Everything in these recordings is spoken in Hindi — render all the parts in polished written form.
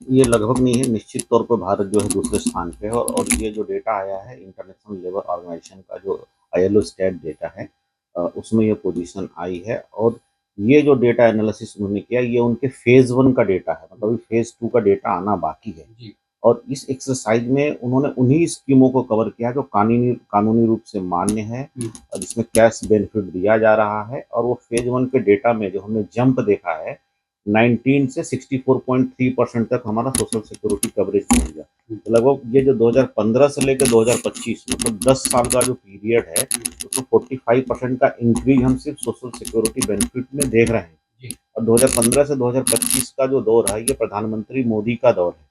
ये लगभग नहीं है, निश्चित तौर पर भारत जो है दूसरे स्थान पे है। और ये जो डेटा आया है इंटरनेशनल लेबर ऑर्गेनाइजेशन का, जो आईएलओ स्टैट डेटा है, उसमें ये पोजीशन आई है। और ये जो डेटा एनालिसिस उन्होंने किया, ये उनके फेज़ 1 का डेटा है, मतलब अभी फेज़ 2 का डेटा आना बाकी है। जी। और इस एक्सरसाइज में उन्होंने उन्हीं स्कीमों को कवर किया जो कानूनी कानूनी रूप से मान्य है और जिसमें कैश बेनिफिट दिया जा रहा है। और वो फेज 1 के डेटा में जो हमने जंप देखा है, 19 से 64.3% तक हमारा सोशल सिक्योरिटी कवरेज पहुंच गया। तो लगभग ये जो 2015 से लेकर 2025, मतलब 10 साल का जो पीरियड है, उसमें 45% का इंक्रीज हम सिर्फ सोशल सिक्योरिटी बेनिफिट में देख रहे हैं। जी। और 2015 से 2025 का जो दौर है, ये प्रधानमंत्री मोदी का दौर है।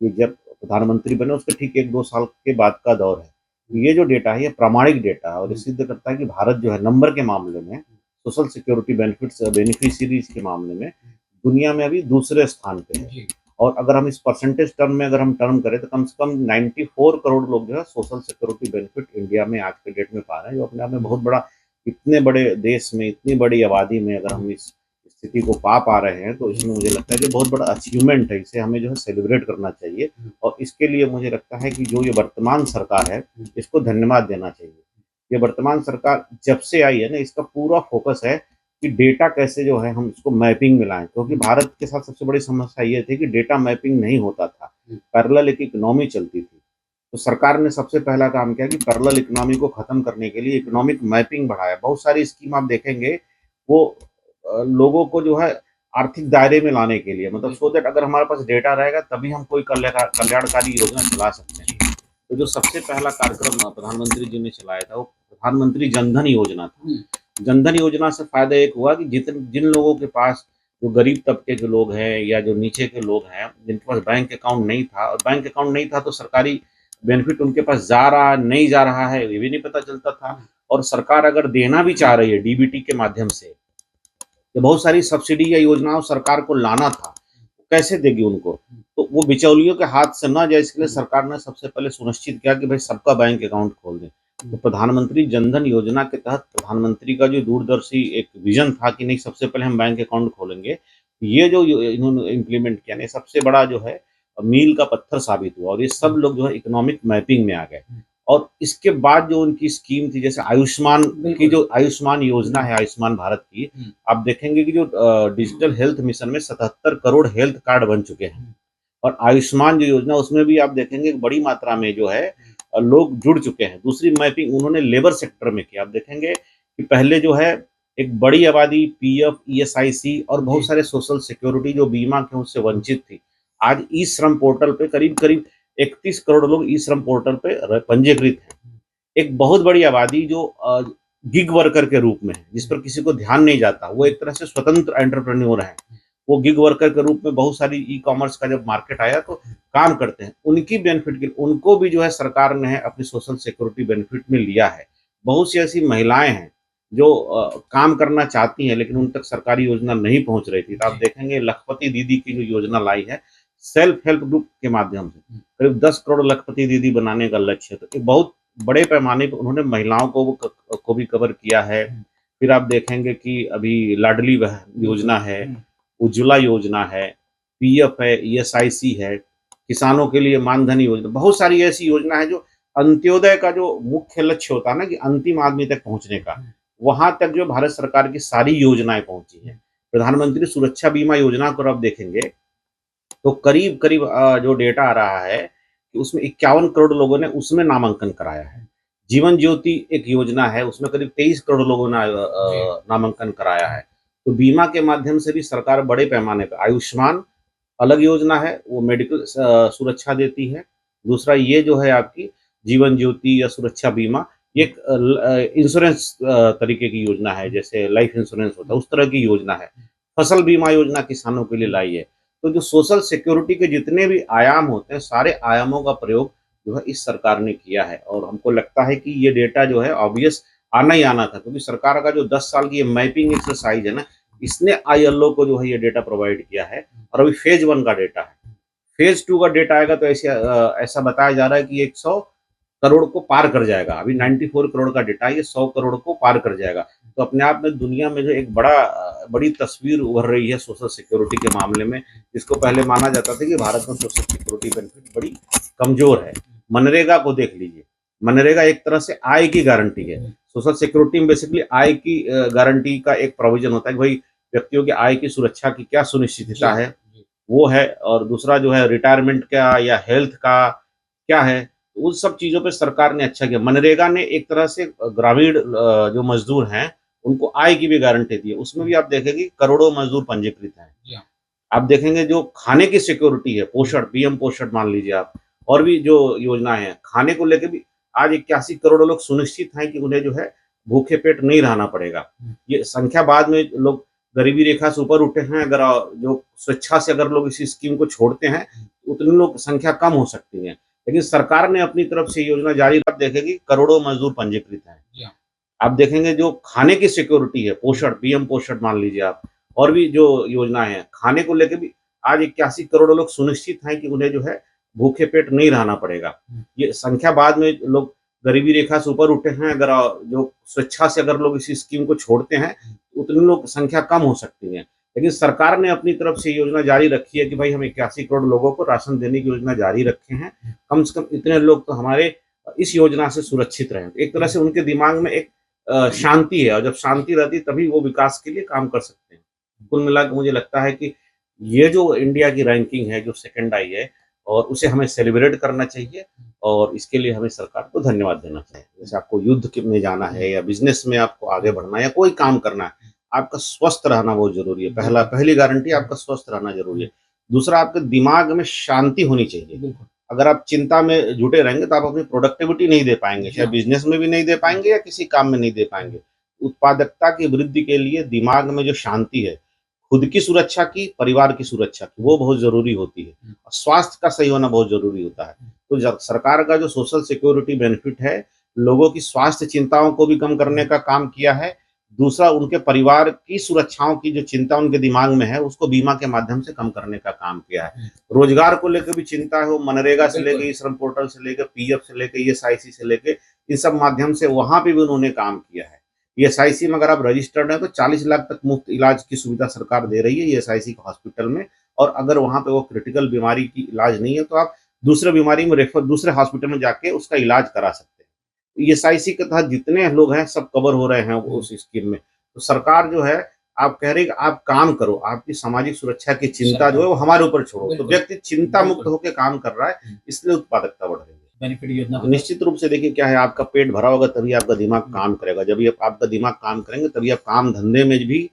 ये जब प्रधानमंत्री बने उसके ठीक 1-2 साल के बाद का दौर है। तो ये जो डेटा है, ये प्रामाणिक डेटा है और ये सिद्ध करता है कि भारत जो है नंबर के मामले में, सोशल सिक्योरिटी बेनिफिट्स बेनिफिशियरीज के मामले में दुनिया में अभी दूसरे स्थान पे है। जी। और अगर हम इस परसेंटेज टर्म में अगर हम टर्म करें, तो कम से कम 94 करोड़ लोग जो है सोशल सिक्योरिटी बेनिफिट इंडिया में आज के डेट में पा रहे हैं, जो अपने आप में बहुत बड़ा, इतने बड़े देश में इतनी बड़ी आबादी में अगर हम इस स्थिति को पा रहे हैं, तो इसमें मुझे लगता है कि बहुत बड़ा अचीवमेंट है। इसे हमें जो है सेलिब्रेट करना चाहिए। और इसके लिए मुझे लगता है कि जो ये वर्तमान सरकार है, इसको धन्यवाद देना चाहिए। ये वर्तमान सरकार जब से आई है ना, इसका पूरा फोकस है कि डेटा कैसे जो है हम उसको मैपिंग में लाएं, क्योंकि भारत के साथ सबसे बड़ी समस्या ये थी कि डेटा मैपिंग नहीं होता था, पैरेलल एक इकोनॉमी चलती थी। तो सरकार ने सबसे पहला काम किया कि पैरेलल इकोनॉमी को खत्म करने के लिए इकोनॉमिक मैपिंग बढ़ाया। बहुत सारी स्कीम आप देखेंगे, वो लोगों को जो है आर्थिक दायरे में लाने के लिए, मतलब सो दैट अगर हमारे पास डेटा रहेगा तभी हम कोई कल्याणकारी योजना चला सकते हैं। तो जो सबसे पहला कार्यक्रम प्रधानमंत्री जी ने चलाया था, वो प्रधानमंत्री जनधन योजना था। जनधन योजना से फायदा एक हुआ कि जिन लोगों के पास, जो गरीब तबके के लोग हैं या जो नीचे के लोग हैं, जिनके पास बैंक अकाउंट नहीं था, और बैंक अकाउंट नहीं था तो सरकारी बेनिफिट उनके पास जा रहा नहीं जा रहा है ये भी नहीं पता चलता था। और सरकार अगर देना भी चाह रही है डीबीटी के माध्यम से, या बहुत सारी सब्सिडी या योजनाओं सरकार को लाना था, कैसे देगी उनको? तो वो बिचौलियों के हाथ से ना जाए, इसके लिए सरकार ने सबसे पहले सुनिश्चित किया कि भाई सबका बैंक अकाउंट खोल दें। तो प्रधानमंत्री जनधन योजना के तहत प्रधानमंत्री का जो दूरदर्शी एक विजन था कि नहीं, सबसे पहले हम बैंक अकाउंट खोलेंगे, ये जो इन्होंने इम्प्लीमेंट किया ना, सबसे बड़ा जो है मील का पत्थर साबित हुआ। और ये सब लोग जो है इकोनॉमिक मैपिंग में आ गए। और इसके बाद जो उनकी स्कीम थी, जैसे आयुष्मान की, जो आयुष्मान योजना है आयुष्मान भारत की, आप देखेंगे कि जो डिजिटल हेल्थ मिशन में 77 करोड़ हेल्थ कार्ड बन चुके हैं। और आयुष्मान जो योजना, उसमें भी आप देखेंगे कि बड़ी मात्रा में जो है लोग जुड़ चुके हैं। दूसरी मैपिंग उन्होंने लेबर सेक्टर में किया। आप देखेंगे कि पहले जो है एक बड़ी आबादी पीएफ, ईएसआईसी और बहुत सारे सोशल सिक्योरिटी जो बीमा के उससे वंचित थी। आज ई श्रम पोर्टल पे करीब करीब 31 करोड़ लोग ई श्रम पोर्टल पे पंजीकृत हैं। एक बहुत बड़ी आबादी जो गिग वर्कर के रूप में है, जिस पर किसी को ध्यान नहीं जाता, वो एक तरह से स्वतंत्र एंटरप्रेन्योर हैं। वो गिग वर्कर के रूप में बहुत सारी ई कॉमर्स का जब मार्केट आया तो काम करते हैं। उनकी बेनिफिट के उनको भी जो है सरकार ने अपनी सोशल सिक्योरिटी बेनिफिट में लिया है। बहुत सी ऐसी महिलाएं हैं जो काम करना चाहती हैं, लेकिन उन तक सरकारी योजना नहीं पहुंच रही थी। तो आप देखेंगे लखपति दीदी की जो योजना लाई है, सेल्फ हेल्प ग्रुप के माध्यम से करीब 10 करोड़ लखपति दीदी बनाने का लक्ष्य है। तो बहुत बड़े पैमाने पर उन्होंने महिलाओं को भी कवर किया है। फिर आप देखेंगे कि अभी लाडली बहन योजना है, उज्ज्वला योजना है, पीएफ है, ईएसआईसी है, किसानों के लिए मानधन योजना, बहुत सारी ऐसी योजना है जो अंत्योदय का जो मुख्य लक्ष्य होता है ना, कि अंतिम आदमी तक पहुंचने का, वहां तक जो भारत सरकार की सारी योजनाएं पहुंची हैं। प्रधानमंत्री सुरक्षा बीमा योजना को आप देखेंगे तो करीब करीब जो डेटा आ रहा है कि उसमें 51 करोड़ लोगों ने उसमें नामांकन कराया है। जीवन ज्योति एक योजना है, उसमें करीब 23 करोड़ लोगों ने नामांकन कराया है। तो बीमा के माध्यम से भी सरकार बड़े पैमाने पर, आयुष्मान अलग योजना है, वो मेडिकल सुरक्षा देती है। दूसरा ये जो है आपकी जीवन ज्योति या सुरक्षा बीमा, ये एक इंश्योरेंस तरीके की योजना है, जैसे लाइफ इंश्योरेंस होता है उस तरह की योजना है। फसल बीमा योजना किसानों के लिए लाई है। तो जो सोशल सिक्योरिटी के जितने भी आयाम होते हैं, सारे आयामों का प्रयोग जो है इस सरकार ने किया है। और हमको लगता है कि ये डेटा जो है ऑब्वियस आना ही आना था, क्योंकि सरकार का जो 10 साल की ये मैपिंग एक्सरसाइज है ना, इसने आईएलओ को जो है ये डेटा प्रोवाइड किया है। और अभी फेज 1 का डेटा है। फेज 2 का डेटा आएगा तो ऐसा बताया जा रहा है कि करोड़ को पार कर जाएगा। अभी 94 करोड़ का डेटा है, ये 100 करोड़ को पार कर जाएगा। तो अपने आप में दुनिया में जो एक बड़ी तस्वीर उभर रही है सोशल सिक्योरिटी के मामले में, जिसको पहले माना जाता था कि भारत में सोशल सिक्योरिटी बेनिफिट बड़ी कमजोर है। मनरेगा को देख लीजिए, मनरेगा एक तरह से आय की गारंटी है। सोशल सिक्योरिटी में बेसिकली आय की गारंटी का एक प्रोविजन होता है कि भाई व्यक्तियों की आय की सुरक्षा की क्या सुनिश्चितता है, वो है। और दूसरा जो है रिटायरमेंट का या हेल्थ का क्या है, उन सब चीज़ों पे सरकार ने अच्छा किया। मनरेगा ने एक तरह से ग्रामीण जो मजदूर हैं, उनको आय की भी गारंटी दी है। उसमें भी आप देखेंगे करोड़ों मजदूर पंजीकृत हैं। जी हाँ। आप देखेंगे जो खाने की सिक्योरिटी है, पोषण, पीएम पोषण मान लीजिए आप, और भी जो योजनाएँ हैं, खाने को लेके भी आज 81 करोड़ लोग सुनिश्चित हैं कि उन्हें जो है भूखे पेट नहीं रहना पड़ेगा। ये संख्या बाद में लोग गरीबी रेखा से ऊपर उठे हैं, अगर जो स्वेच्छा से अगर लोग इस स्कीम को छोड़ते हैं, उतनी लोग संख्या कम हो सकती है। लेकिन सरकार ने अपनी तरफ से योजना जारी, आप देखेंगे करोड़ों मजदूर पंजीकृत हैं। जी हाँ। आप देखेंगे जो खाने की सिक्योरिटी है, पोषण, पीएम पोषण मान लीजिए आप, और भी जो योजनाएँ हैं, खाने को लेके भी आज 81 करोड़ लोग सुनिश्चित हैं कि उन्हें जो है भूखे पेट नहीं रहना पड़ेगा। ये संख्या बाद में लोग गरीबी रेखा से ऊपर उठे हैं, अगर जो स्वेच्छा से अगर लोग इस स्कीम को छोड़ते हैं, उतनी लोग संख्या कम हो सकती है। लेकिन सरकार ने अपनी तरफ से योजना जारी रखी है कि भाई हम 81 करोड़ लोगों को राशन देने की योजना जारी रखे हैं। कम से कम इतने लोग तो हमारे इस योजना से सुरक्षित रहें। एक तरह से उनके दिमाग में एक शांति है, और जब शांति रहती है तभी वो विकास के लिए काम कर सकते हैं। कुल मिला के मुझे लगता है कि ये जो इंडिया की रैंकिंग है, जो सेकंड आई है, और उसे हमें सेलिब्रेट करना चाहिए, और इसके लिए हमें सरकार को धन्यवाद देना चाहिए। जैसे आपको युद्ध में जाना है या बिजनेस में आपको आगे बढ़ना है या कोई काम करना है, आपका स्वस्थ रहना बहुत जरूरी है। पहली गारंटी आपका स्वस्थ रहना जरूरी है। दूसरा, आपके दिमाग में शांति होनी चाहिए। अगर आप चिंता में जुटे रहेंगे तो आप अपनी प्रोडक्टिविटी नहीं दे पाएंगे, चाहे बिजनेस में भी नहीं दे पाएंगे या किसी काम में नहीं दे पाएंगे। उत्पादकता की वृद्धि के लिए दिमाग में जो शांति है, खुद की सुरक्षा की, परिवार की सुरक्षा की, वो बहुत जरूरी होती है। और स्वास्थ्य का सही होना बहुत जरूरी होता है। तो सरकार का जो सोशल सिक्योरिटी बेनिफिट है, लोगों की स्वास्थ्य चिंताओं को भी कम करने का काम किया है। दूसरा, उनके परिवार की सुरक्षाओं की जो चिंता उनके दिमाग में है, उसको बीमा के माध्यम से कम करने का काम किया है। रोजगार को लेकर भी चिंता है, वो मनरेगा से लेकर, ई श्रम पोर्टल से लेकर, पीएफ से लेकर, ईएसआईसी से लेकर, इन सब माध्यम से वहां पे भी उन्होंने काम किया है। ईएसआईसी में अगर आप रजिस्टर्ड हैं तो 40 लाख तक मुफ्त इलाज की सुविधा सरकार दे रही है ईएसआईसी के हॉस्पिटल में। और अगर वहां पे वो क्रिटिकल बीमारी की इलाज नहीं है तो आप दूसरे बीमारी में दूसरे हॉस्पिटल में जाके उसका इलाज करा सकते हैं। ईएसआईसी के तहत जितने लोग हैं सब कवर हो रहे हैं उस स्कीम में। तो सरकार जो है, आप कह रहे हैं कि आप काम करो, आपकी सामाजिक सुरक्षा की चिंता जो है वो हमारे ऊपर छोड़ो। तो व्यक्ति चिंता मुक्त होकर काम कर रहा है, इसलिए उत्पादकता बढ़ रही है। बेनिफिट योजना निश्चित रूप से देखिए क्या है, आपका पेट भरा होगा तभी आपका दिमाग काम करेगा। जब ये आपका दिमाग काम करेंगे तभी आप काम धंधे में भी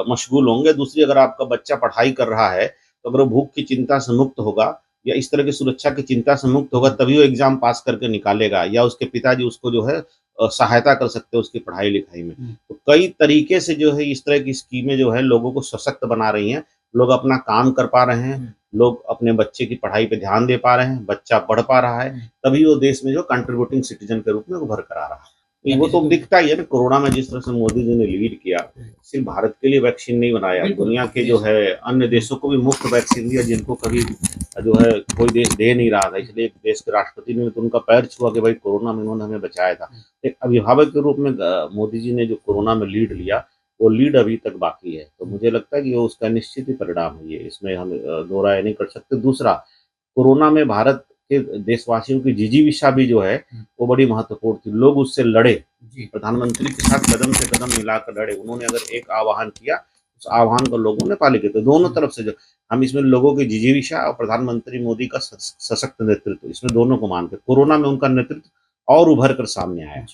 मशगूल होंगे। दूसरी, अगर आपका बच्चा पढ़ाई कर रहा है तो अगर वो भूख की चिंता से मुक्त होगा या इस तरह की सुरक्षा की चिंता से मुक्त होगा, तभी वो एग्जाम पास करके निकालेगा, या उसके पिताजी उसको जो है सहायता कर सकते हैं उसकी पढ़ाई लिखाई में। तो कई तरीके से जो है इस तरह की स्कीमें जो है लोगों को सशक्त बना रही हैं। लोग अपना काम कर पा रहे हैं, लोग अपने बच्चे की पढ़ाई पे ध्यान दे पा रहे हैं, बच्चा पढ़ पा रहा है, तभी वो देश में जो कंट्रीब्यूटिंग सिटीजन के रूप में उभर कर आ रहा है। वो तो दिखता ही है ना, कोरोना में जिस तरह से मोदी जी ने लीड किया, सिर्फ भारत के लिए वैक्सीन नहीं बनाया, दुनिया के जो है अन्य देशों को भी मुफ्त वैक्सीन दिया, जिनको कभी जो है कोई देश दे नहीं रहा था। इसलिए एक देश के राष्ट्रपति ने तो उनका पैर छुआ कि भाई कोरोना में उन्होंने हमें बचाया था। एक अभिभावक के रूप में मोदी जी ने जो कोरोना में लीड लिया, वो लीड अभी तक बाकी है। तो मुझे लगता है कि वो उसका निश्चित ही परिणाम है, ये इसमें हम दो राय नहीं कर सकते। दूसरा, कोरोना में भारत के देशवासियों की जिजीविषा भी जो है वो बड़ी महत्वपूर्ण थी। लोग उससे लड़े, प्रधानमंत्री के साथ कदम से कदम मिलाकर लड़े। उन्होंने अगर एक आह्वान किया, उस आह्वान को लोगों ने पालन किया। तो दोनों तरफ से जो हम इसमें लोगों की जिजीविषा और प्रधानमंत्री मोदी का सशक्त नेतृत्व, इसमें दोनों को मानते, कोरोना में उनका नेतृत्व और उभर कर सामने आया।